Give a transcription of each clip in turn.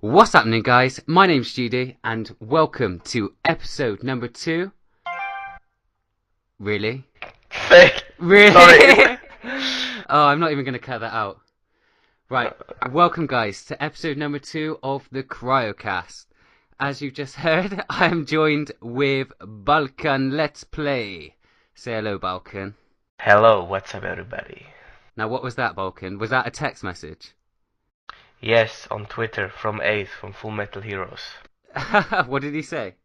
What's happening, guys? My name's Judy, and welcome to episode number 2. Really? Fake. Really? Sorry. Oh, I'm not even going to cut that out. Right, welcome, guys, to episode number 2 of the CryoCast. As you've just heard, I am joined with Balkan Let's Play. Say hello, Balkan. Hello, what's up, everybody? Now, what was that, Balkan? Was that a text message? Yes, on Twitter from Ace from Full Metal Heroes. What did he say?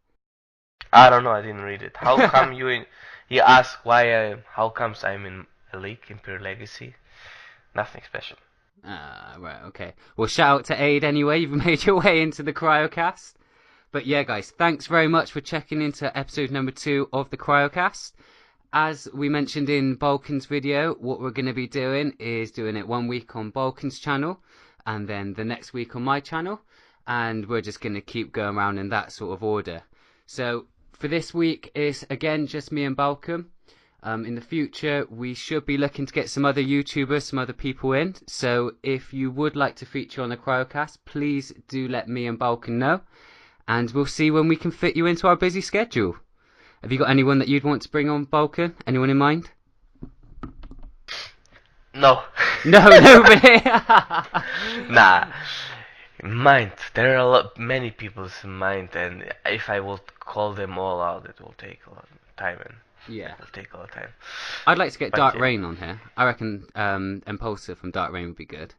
I don't know, I didn't read it. How come you in? He asked how comes I'm in a league, Imperial Legacy. Nothing special. Right, okay. Well, shout out to Aid anyway. You've made your way into the CryoCast. But yeah, guys, thanks very much for checking into episode number 2 of the CryoCast. As we mentioned in Balkan's video, what we're going to be doing is doing it 1 week on Balkan's channel and then the next week on my channel. And we're just going to keep going around in that sort of order. So for this week is again just me and Balkan. In the future, we should be looking to get some other YouTubers, some other people in. So if you would like to feature on the CryoCast, please do let me and Balkan know. And we'll see when we can fit you into our busy schedule. Have you got anyone that you'd want to bring on, Balkan? Anyone in mind? No. No, nobody. Nah. In mind. There are many people in mind, and if I will call them all out, it will take a lot of time. Yeah. It'll take a lot of time. I'd like to get But Dark yeah. Rain on here. I reckon Impulsor from Dark Rain would be good.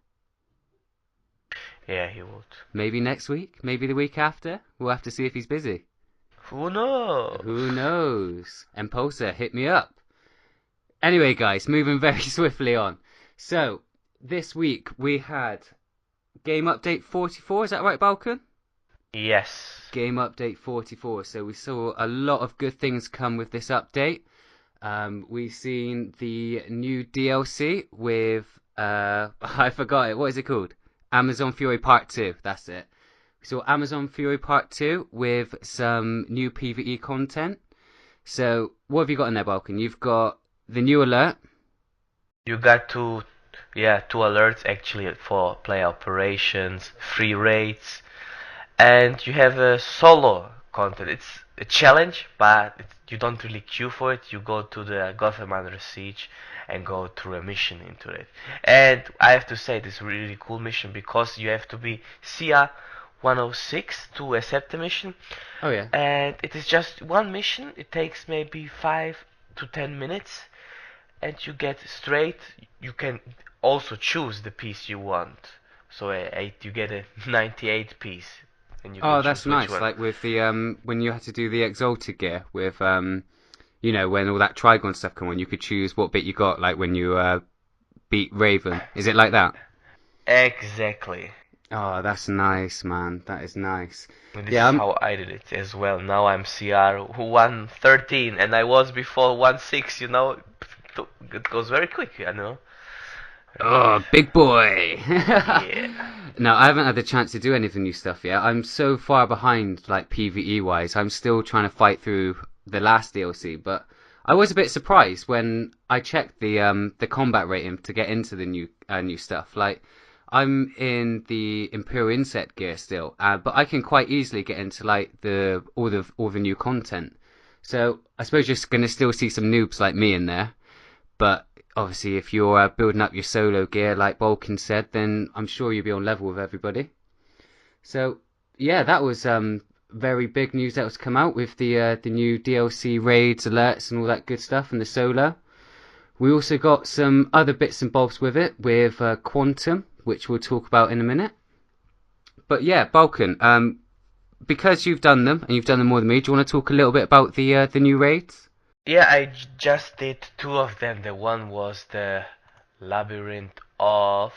Yeah, he would. Maybe next week, maybe the week after. We'll have to see if he's busy. Who knows? Who knows? Impulsor, hit me up. Anyway, guys, moving very swiftly on. So, this week we had Game Update 44, is that right, Balkan? Yes. Game Update 44. So we saw a lot of good things come with this update. We've seen the new DLC with, I forgot it, what is it called? Amazon Fury Part 2, that's it. We saw Amazon Fury Part 2 with some new PvE content. So, what have you got in there, Balkan? You've got the new alert. You got two alerts actually for play operations, free raids, and you have a solo content. It's a challenge, but you don't really queue for it. You go to the Gotham Under Siege and go through a mission into it. And I have to say, this is a really cool mission because you have to be CR 106 to accept the mission. Oh, yeah. And it is just one mission. It takes maybe 5 to 10 minutes. And you get straight. You can also choose the piece you want. So you get a 98 piece. And you can That's choose which nice. one. Like with the when you had to do the Exalted gear with you know, when all that Trigon stuff come on, you could choose what bit you got. Like when you beat Raven. Is it like that? Exactly. Oh, that's nice, man. That is nice. And this Yeah, is how I did it as well. Now I'm CR 113 and I was before 16, you know. It goes very quick, you know. Oh, big boy. Yeah. No, I haven't had the chance to do any of the new stuff yet. I'm so far behind, like PvE wise. I'm still trying to fight through the last DLC, but I was a bit surprised when I checked the combat rating to get into the new stuff. Like, I'm in the Imperial Insect gear still, but I can quite easily get into like all the new content. So I suppose you're going to still see some noobs like me in there. But obviously, if you're building up your solo gear, like Balkan said, then I'm sure you'll be on level with everybody. So yeah, that was very big news that was come out with the new DLC raids, alerts, and all that good stuff, and the solo. We also got some other bits and bobs with it, with Quantum, which we'll talk about in a minute. But yeah, Balkan, because you've done them and you've done them more than me, do you want to talk a little bit about the new raids? Yeah, I just did 2 of them. The one was the Labyrinth of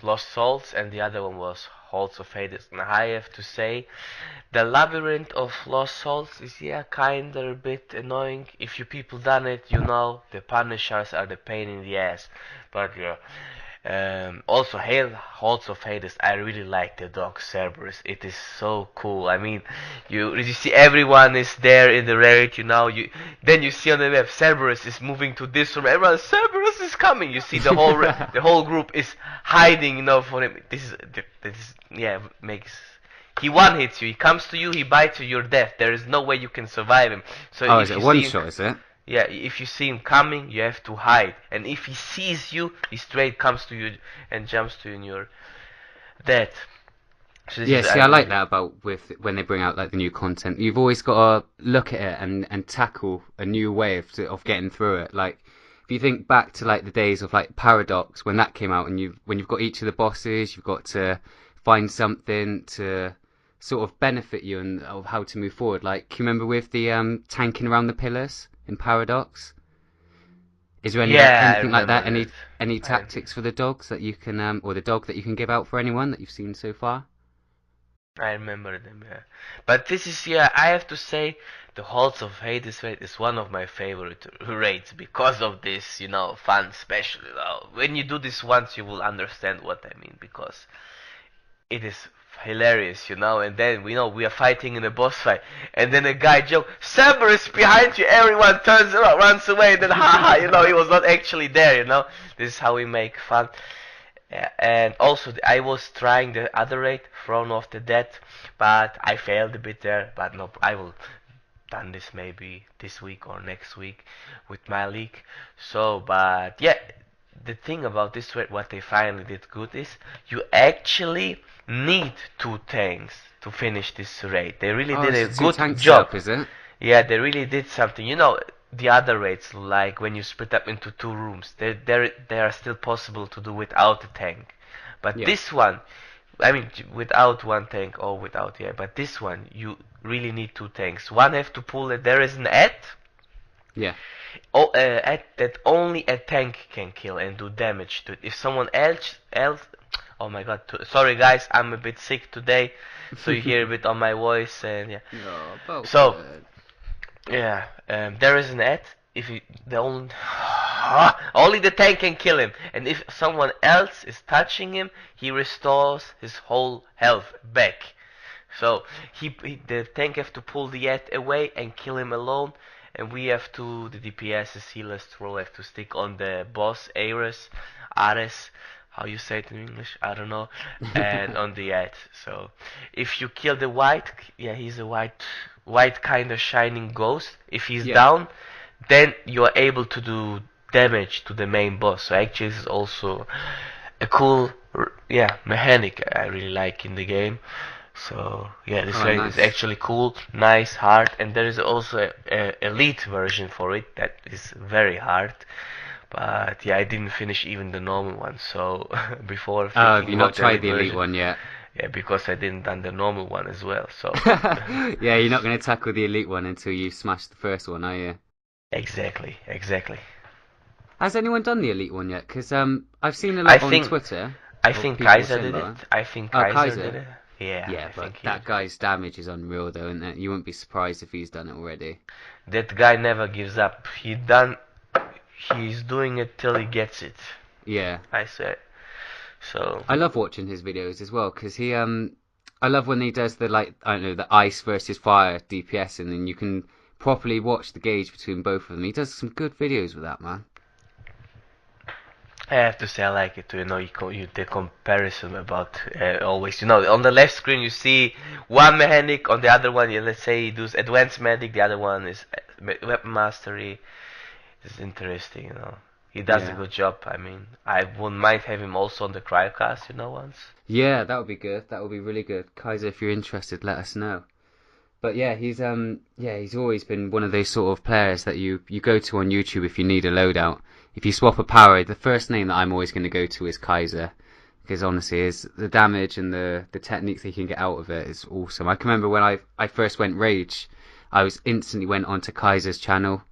Lost Souls, and the other one was Halls of Hades. And I have to say, the Labyrinth of Lost Souls is kinda a bit annoying. If you people done it, you know the Punishers are the pain in the ass. But yeah. Also, Halls of Hades, I really like the dog Cerberus. It is so cool. I mean, you see everyone is there in the rarity, you know. Then you see on the map Cerberus is moving to this room. Everyone, Cerberus is coming. You see the whole the whole group is hiding, you know, for him. This is makes He one hits you. He comes to you. He bites you. You're dead. There is no way you can survive him. So Oh, if is it you a one see him, shot? Is it? yeah, if you see him coming, you have to hide. And if he sees you, he straight comes to you and jumps to you, and you're dead. So this Yeah, is see, I like that about with when they bring out like the new content. You've always got to look at it and tackle a new way of getting through it. Like if you think back to like the days of like Paradox when that came out, and when you've got each of the bosses, you've got to find something to sort of benefit you and of how to move forward. Like, can you remember with the tanking around the pillars in Paradox? Is there Yeah, I anything like that? remember that. Any I, tactics for the dogs that you can or the dog that you can give out for anyone that you've seen so far? I remember them, yeah. But this is, yeah, I have to say, the Halls of Hades raid is one of my favorite raids because of this, fun special. When you do this once, you will understand what I mean, because it is hilarious, and then we are fighting in a boss fight, and then a guy joke, Cerberus behind you, everyone turns around, runs away, and then haha, he was not actually there. This is how we make fun. Yeah, and also I was trying the other raid, Throne of the Dead, but I failed a bit there. But no, I will done this maybe this week or next week with my league. So, but yeah, the thing about this raid, what they finally did good is you actually need two tanks to finish this raid. They really Oh, did it's a a two good tank job. setup, is it? Yeah, they really did something. The other raids, like when you split up into two rooms, they are still possible to do without a tank. But Yeah, this one, I mean, without one tank or without, yeah, but this one, you really need two tanks. One have to pull it. There is an yeah. at that only a tank can kill and do damage to it. If someone else, oh my god, sorry guys, I'm a bit sick today, so you hear a bit on my voice, and yeah. Oh, So, Balkan. yeah, there is an ad. If you, the only only the tank can kill him, and if someone else is touching him, he restores his whole health back. So the tank have to pull the ad away and kill him alone, and we have to, the DPS healers troll have to stick on the boss Ares, how you say it in English, I don't know, and on the ad. So if you kill the white, yeah, he's a white kind of shining ghost. If he's Yeah. down, then you are able to do damage to the main boss. So actually, this is also a cool, yeah, mechanic I really like in the game. So yeah, this Oh, raid is nice. actually cool, nice, hard, and there is also a elite version for it that is very hard. But yeah, I didn't finish even the normal one. So before Oh, have thinking you not about the tried elite the elite version, one yet? yeah, because I didn't done the normal one as well. So Yeah, you're not going to tackle the elite one until you smash the first one, are you? exactly, exactly. Has anyone done the elite one yet? Because I've seen a I lot on think Twitter I of think people Kaiser saying did it. about it. I think Oh, Kaiser did Kaiser. it. Yeah, Yeah, I but think he did. that guy's damage is unreal, though, isn't it? You wouldn't be surprised if he's done it already. That guy never gives up. He's doing it till he gets it. Yeah. I swear. So I love watching his videos as well because I love when he does the like I don't know the ice versus fire DPS and then you can properly watch the gauge between both of them. He does some good videos with that, man. I have to say I like it too. The comparison about always. On the left screen you see one mechanic, on the other one, let's say he does advanced medic, the other one is weapon mastery. It's interesting. He does a Yeah. good job. I mean, I wouldn't mind having him also on the CryoCast, once. Yeah, that would be good. That would be really good. Kaiser, if you're interested, let us know. But yeah, he's always been one of those sort of players that you go to on YouTube if you need a loadout. If you swap a power, the first name that I'm always going to go to is Kaiser. Because honestly, is the damage and the techniques that you can get out of it is awesome. I can remember when I first went Rage, I was instantly went onto Kaiser's channel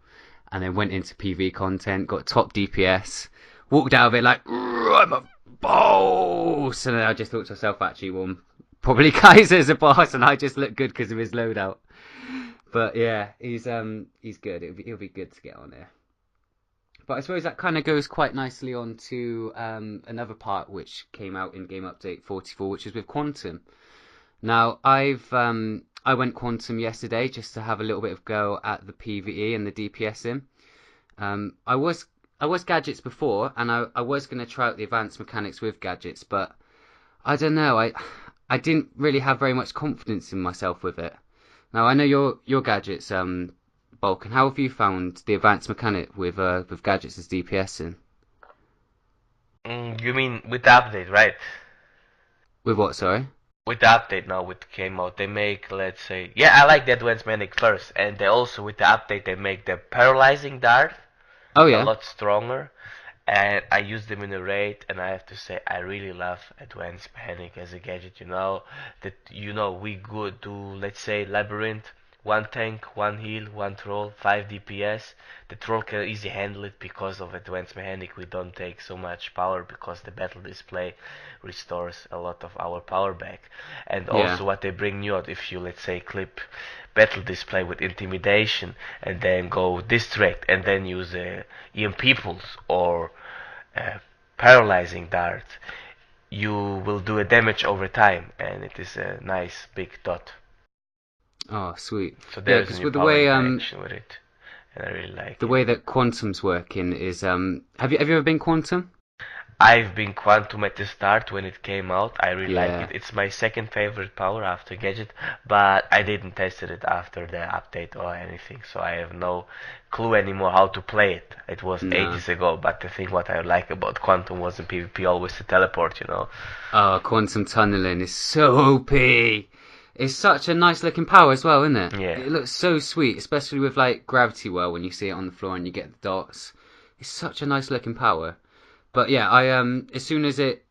and then went into PV content, got top DPS, walked out of it like I'm a boss, and then I just thought to myself, actually, well, probably Kaiser's a boss, and I just look good because of his loadout. But yeah, he's good. It'll be good to get on there. But I suppose that kind of goes quite nicely on to another part which came out in Game Update 44, which is with Quantum. Now, I went Quantum yesterday just to have a little bit of go at the PvE and the DPSing. I was gadgets before, and I was going to try out the advanced mechanics with gadgets, but I don't know. I didn't really have very much confidence in myself with it. Now I know your gadgets, Balkan. How have you found the advanced mechanic with gadgets as DPS in? You mean with the update, right? With what? Sorry. With the update now, with came out, they make, let's say, yeah, I like the advanced medic first, and they also with the update they make the paralyzing dart Oh a yeah. lot stronger, and I use them in a raid, and I have to say I really love advanced mechanic as a gadget. That we could do, let's say, Labyrinth, one tank, one heal, one troll, 5 DPS. The troll can easily handle it because of advanced mechanic. We don't take so much power because the battle display restores a lot of our power back. And Yeah. also what they bring new out, if you, let's say, clip battle display with intimidation and then go distract and then use EMP pulse or paralyzing dart, you will do a damage over time, and it is a nice big dot. Oh, sweet. So Yeah, there is a because new with power interaction with it, and I really like the it. way that Quantum's working is have you ever been Quantum? I've been Quantum at the start when it came out. I really like it. Yeah. It's my second favorite power after Gadget, but I didn't test it after the update or anything, so I have no clue anymore how to play it. It was No. ages ago, but the thing what I like about Quantum was in PvP always the teleport. Oh, Quantum Tunneling is so OP. It's such a nice looking power as well, isn't it? Yeah. It looks so sweet, especially with like Gravity Well when you see it on the floor and you get the dots. It's such a nice looking power. But yeah, I as soon as it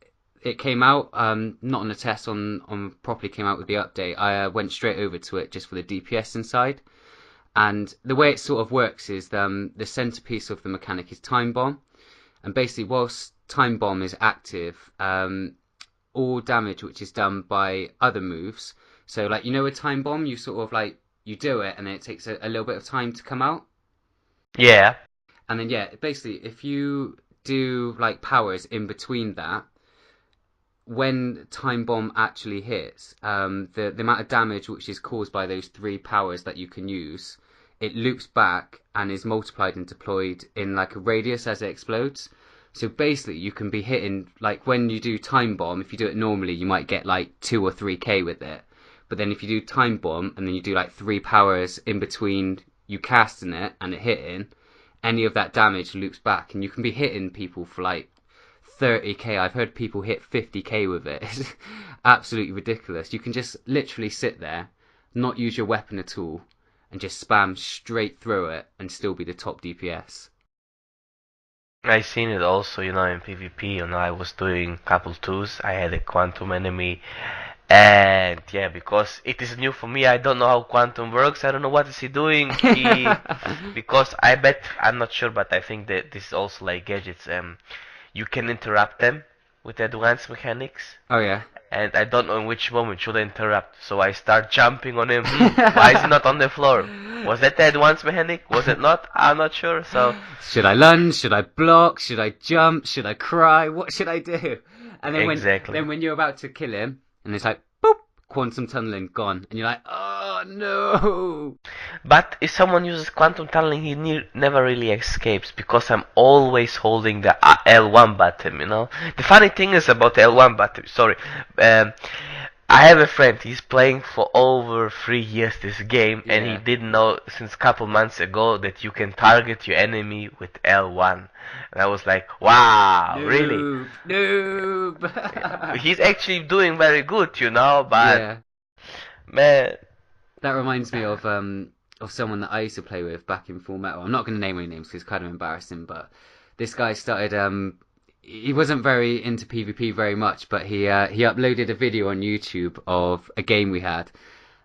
came out, not on a test on properly came out with the update, I went straight over to it just for the DPS inside. And the way it sort of works is the centerpiece of the mechanic is Time Bomb, and basically whilst Time Bomb is active, all damage which is done by other moves. So like a Time Bomb, you sort of like you do it and then it takes a little bit of time to come out. Yeah. And then yeah, basically if you do like powers in between that, when Time Bomb actually hits, the amount of damage which is caused by those three powers that you can use, it loops back and is multiplied and deployed in like a radius as it explodes. So basically, you can be hitting like when you do Time Bomb. If you do it normally, you might get like 2 or 3K with it. But then if you do Time Bomb and then you do like three powers in between you casting it and it hitting, any of that damage loops back, and you can be hitting people for like 30K. I've heard people hit 50K with it. It's absolutely ridiculous. You can just literally sit there, not use your weapon at all, and just spam straight through it and still be the top DPS. I seen it also, in PvP. I was doing couple twos. I had a Quantum enemy, and yeah, because it is new for me, I don't know how Quantum works. I don't know what is he doing. Because I bet I'm not sure, but I think that this is also like gadgets. You can interrupt them with advanced mechanics, Oh yeah. and I don't know in which moment should I interrupt. So I start jumping on him. Why is he not on the floor? Was that the advanced mechanic? Was it not? I'm not sure. So Should I lunge? Should I block? Should I jump? Should I cry? What should I do? And then when exactly. then when you're about to kill him, and it's like boop, quantum tunneling gone, and you're like, oh no. But if someone uses quantum tunneling, he never really escapes because I'm always holding the L1 button. The funny thing is about the L1 button, sorry, I have a friend, he's playing for over 3 years this game, and he Yeah. didn't know since a couple months ago that you can target your enemy with L1. And I was like, wow, really? Noob, noob. He's actually doing very good, but Yeah, man, that reminds me of someone that I used to play with back in Full Metal. I'm not going to name any names because it's kind of embarrassing, but this guy started he wasn't very into PvP very much, but he uploaded a video on YouTube of a game we had,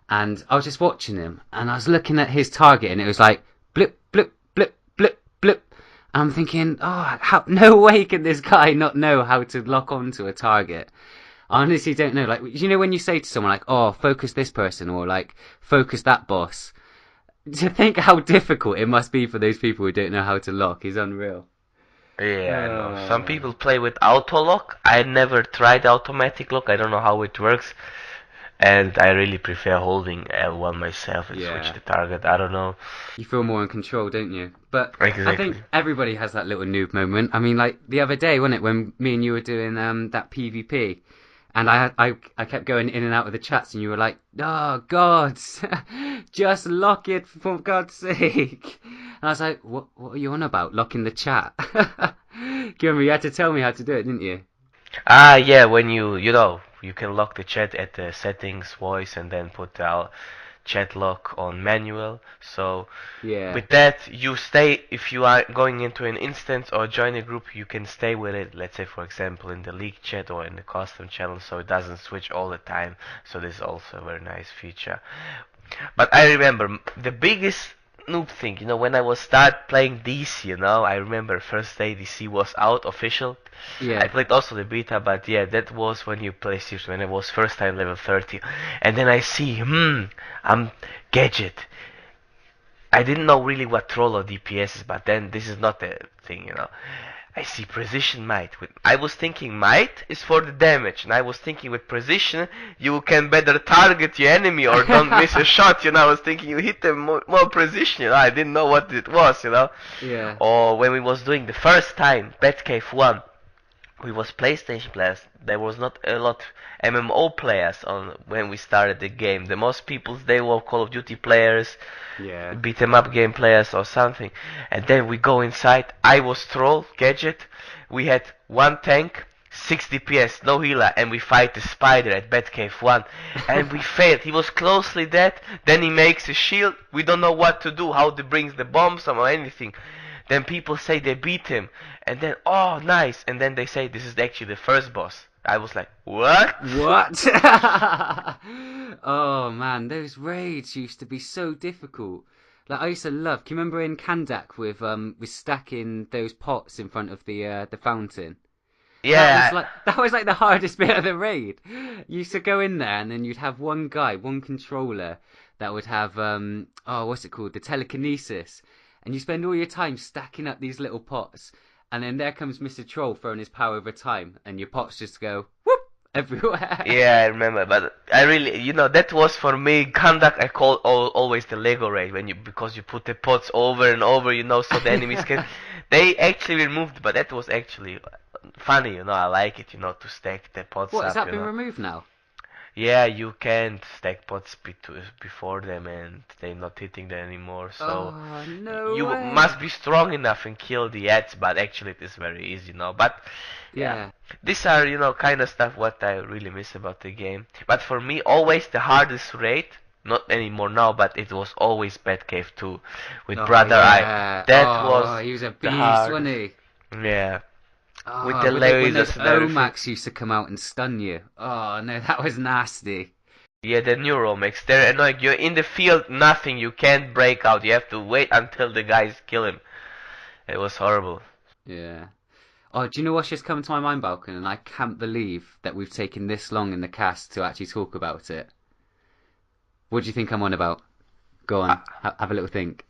and I was just watching him, and I was looking at his target, and it was like blip blip blip blip blip. And I'm thinking, oh, no way can this guy not know how to lock onto a target. I honestly don't know. Like, when you say to someone like, "Oh, focus this person," or like, "Focus that boss," to think how difficult it must be for those people who don't know how to lock is unreal. yeah, I know. Some Uh, people play with auto lock. I never tried automatic lock. I don't know how it works. And I really prefer holding L1 myself and switch yeah, the target. I don't know. you feel more in control, don't you? But I think Exactly. everybody has that little noob moment. I mean, like the other day, wasn't it, when me and you were doing that PvP, And I kept going in and out of the chats, and you were like, "Oh God, just lock it for God's sake!" And I was like, "What are you on about? Locking the chat?" Remember, you had to tell me how to do it, didn't you? Ah, yeah, when you can lock the chat at the settings, voice, and then put the chat lock on manual. So Yeah, with that, you stay, if you are going into an instance or join a group, you can stay with it, let's say, for example, in the league chat or in the custom channel, so it doesn't switch all the time. So this is also a very nice feature. But I remember the biggest noob thing, when I was start playing DC, I remember first day DC was out official. I yeah. played also the beta, but yeah, that was when you play seriously, when I was first time level 30. And then I see, I'm gadget. I didn't know really what troll or DPS is, but then this is not a thing. I see precision might. I was thinking might is for the damage, and I was thinking with precision you can better target your enemy or don't miss a shot. I was thinking you hit them more precision. I didn't know what it was. Yeah. Or when we was doing the first time Batcave 1, we was PlayStation players. There was not a lot MMO players on when we started the game. The most people they were Call of Duty players, Yeah. beat 'em up game players or something. And then we go inside. I was troll gadget. We had one tank, 6 DPS, no healer, and we fight the spider at Batcave 1. And we failed. He was closely dead. Then he makes a shield. We don't know what to do, how to bring the bombs or anything. Then people say they beat him, and then oh nice, and then they say this is actually the first boss. I was like, what? What? Oh man, those raids used to be so difficult. Like I used to love. Can you remember in Kandak with stacking those pots in front of the fountain? Yeah, That was like the hardest bit of the raid. You used to go in there and then you'd have one guy, one controller that would have what's it called? The telekinesis. And you spend all your time stacking up these little pots. And then there comes Mr. Troll throwing his power over time and your pots just go whoop everywhere. yeah, I remember, but I really, that was for me conduct. I call always the Lego raid because you put the pots over and over, so the enemies can. They actually removed, but that was actually funny. I like it, to stack the pots What, has up, that been removed now? Yeah, you can't stack pots before them and they're not hitting them anymore. So Oh, no you must way. be strong enough and kill the ads, but actually it is very easy. But yeah, Yeah. these are, kind of stuff what I really miss about the game. But for me, always the hardest raid, not anymore now, but it was always Batcave 2 with Oh, Brother Eye. yeah. That Oh, was he was a the beast, wasn't hardest. he? Yeah, with Oh, the when those lasers and everything. Omacs used to come out and stun you. Oh, no, that was nasty. Yeah, the Neuromex. They're annoying. You're in the field, nothing. You can't break out. You have to wait until the guys kill him. It was horrible. Yeah. Oh, do you know what's just come to my mind, Balkan? And I can't believe that we've taken this long in the cast to actually talk about it. What do you think I'm on about? Go I, on, have a little think.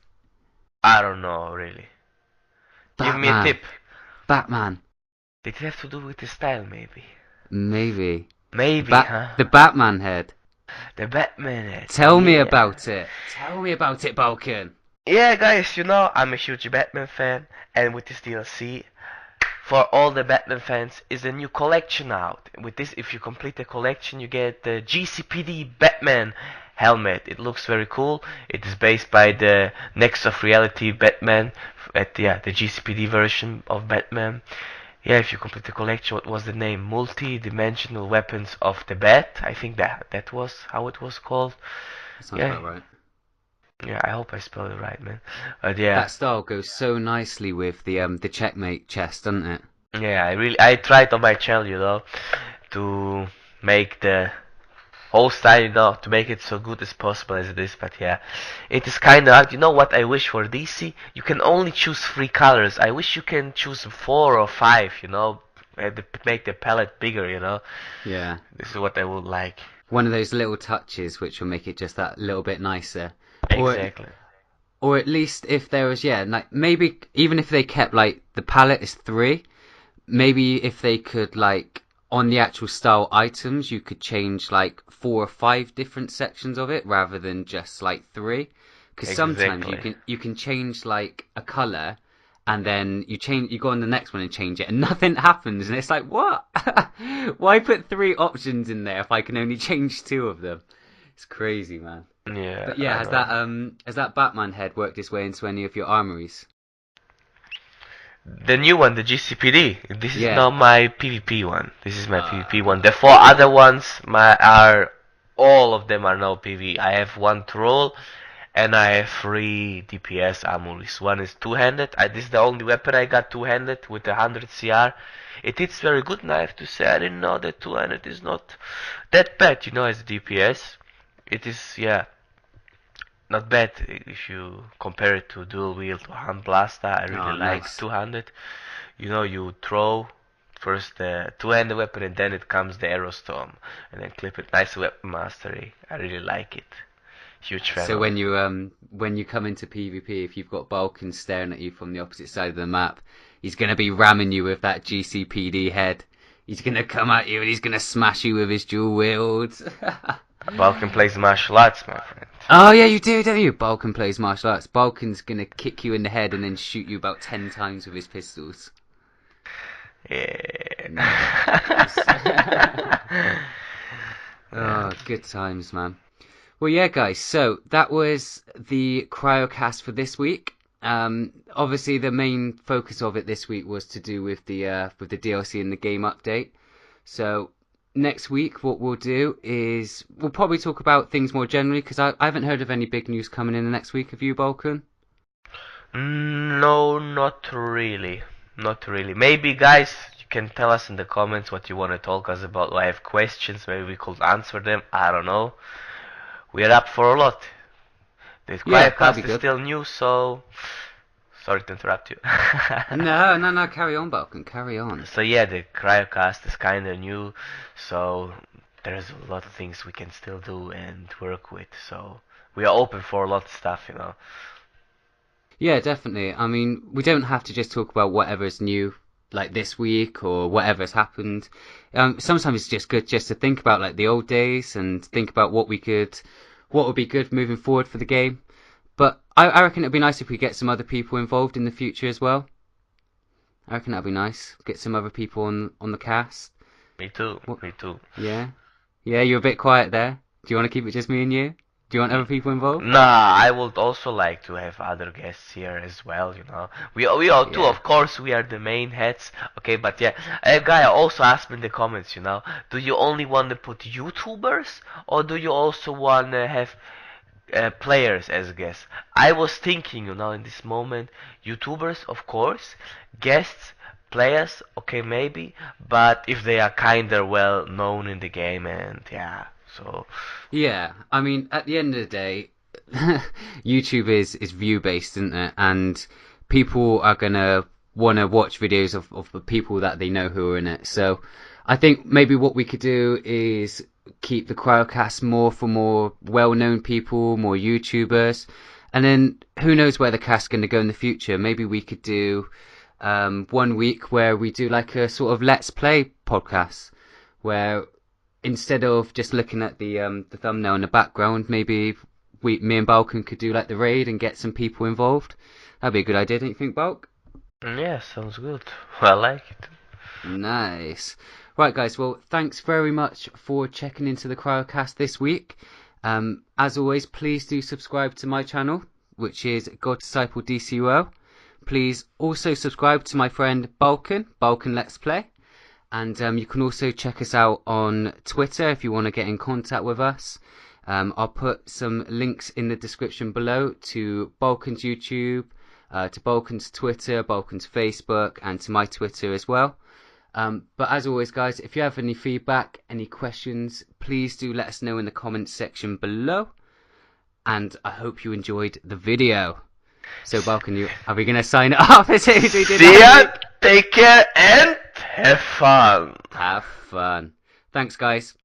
I don't know, really. Give me a Batman. tip. Batman. Did it have to do with the style, maybe? Maybe. Maybe, huh? The Batman head. The Batman head. Tell me Yeah. about it. Tell me about it, Balkan. Yeah, guys, I'm a huge Batman fan, and with this DLC, for all the Batman fans, is a new collection out. With this, if you complete the collection, you get the GCPD Batman helmet. It looks very cool. It is based by the Next of Reality Batman, the GCPD version of Batman. Yeah, if you complete the collection, what was the name? Multi-dimensional weapons of the Bat. I think that was how it was called. That sounds Yeah, about right. yeah. I hope I spelled it right, man. But yeah. That style goes so nicely with the checkmate chest, doesn't it? Yeah, I tried on my channel, to make the whole style, to make it so good as possible as it is. But yeah, it is kind of hard. You know what I wish for DC? You can only choose 3 colors. I wish you can choose 4 or 5. Make the palette bigger. Yeah. This is what I would like. One of those little touches which will make it just that little bit nicer. Or Exactly. or at least if there was, yeah, like maybe even if they kept like the palette is 3, maybe if they could like on the actual style items you could change like 4 or 5 different sections of it rather than just like 3, because sometimes Exactly. you can change like a color and then you go on the next one and change it, and nothing happens, and it's like, what? Why put 3 options in there if I can only change 2 of them? It's crazy, man. Yeah, But yeah, I know. has that Batman head worked its way into any of your armories? The new one, the GCPD. This is Yeah. now my PvP one. This is my PvP one. The 4 Cool. other ones, are all of them are now PV. I have 1 troll, and I have 3 DPS armories. One is two-handed. This is the only weapon I got two-handed with 100 CR. It is very good, and I have to say I didn't know that two-handed is not that bad, as DPS. It is, yeah, not bad if you compare it to dual wield or hand blaster. I really Oh, like nice. two-handed. You throw first the two-handed weapon, and then it comes the arrow storm, and then clip it. Nice weapon mastery. I really like it. Huge fan So of it. when you come into PvP, if you've got Balkan staring at you from the opposite side of the map, he's gonna be ramming you with that GCPD head. He's gonna come at you and he's gonna smash you with his dual wields. Balkan plays martial arts, my friend. Oh yeah, you do, don't you? Balkan plays martial arts. Balkan's gonna kick you in the head and then shoot you about 10 times with his pistols. Nice. Yeah. Yeah. Oh, good times, man. Well, yeah, guys. So that was the CryoCast for this week. Obviously, the main focus of it this week was to do with the DLC and the game update. So next week, what we'll do is we'll probably talk about things more generally because I haven't heard of any big news coming in the next week. Have you, Balkan? No, not really. Not really. Maybe, guys, you can tell us in the comments what you want to talk us about. I have questions. Maybe we could answer them. I don't know. We are up for a lot. The Yeah, that'd be CryoCast is good. still new, so sorry to interrupt you. No, no, no. Carry on, Balkan. Carry on. So yeah, the CryoCast is kind of new, so there's a lot of things we can still do and work with. So we are open for a lot of stuff. Yeah, definitely. I mean, we don't have to just talk about whatever's new, like this week or whatever's happened. Sometimes it's just good just to think about like the old days and think about what would be good moving forward for the game. But I reckon it'd be nice if we get some other people involved in the future as well. I reckon that'd be nice. Get some other people on the cast. Me too, What? me too. Yeah, yeah. You're a bit quiet there. Do you want to keep it just me and you? Do you want other people involved? Nah, I would also like to have other guests here as well. We all too, Yeah. of course, we are the main heads. Okay, but yeah, a guy also asked me in the comments, do you only want to put YouTubers or do you also want to have players as guests? I was thinking, in this moment, YouTubers, of course, guests, players, okay, maybe, but if they are kinda well known in the game, and yeah, so Yeah, I mean, at the end of the day, YouTube is view based, isn't it? And people are gonna want to watch videos of the people that they know who are in it. So I think maybe what we could do is keep the CryoCast more for more well-known people, more YouTubers, and then who knows where the cast's going to go in the future. Maybe we could do 1 week where we do like a sort of let's play podcast where instead of just looking at the thumbnail in the background, maybe me and Balkan could do like the raid and get some people involved. That'd be a good idea, don't you think, Balk? yeah, sounds good. I like it. Nice. Right, guys. Well, thanks very much for checking into the CryoCast this week. As always, please do subscribe to my channel, which is God Disciple DCUO. Please also subscribe to my friend Balkan Let's Play. And you can also check us out on Twitter if you want to get in contact with us. I'll put some links in the description below to Balkan's YouTube, to Balkan's Twitter, Balkan's Facebook, and to my Twitter as well. But as always, guys, if you have any feedback, any questions, please do let us know in the comments section below. And I hope you enjoyed the video. So, Balkan, are we going to sign it off? See ya, take care, and have fun. Have fun. Thanks, guys.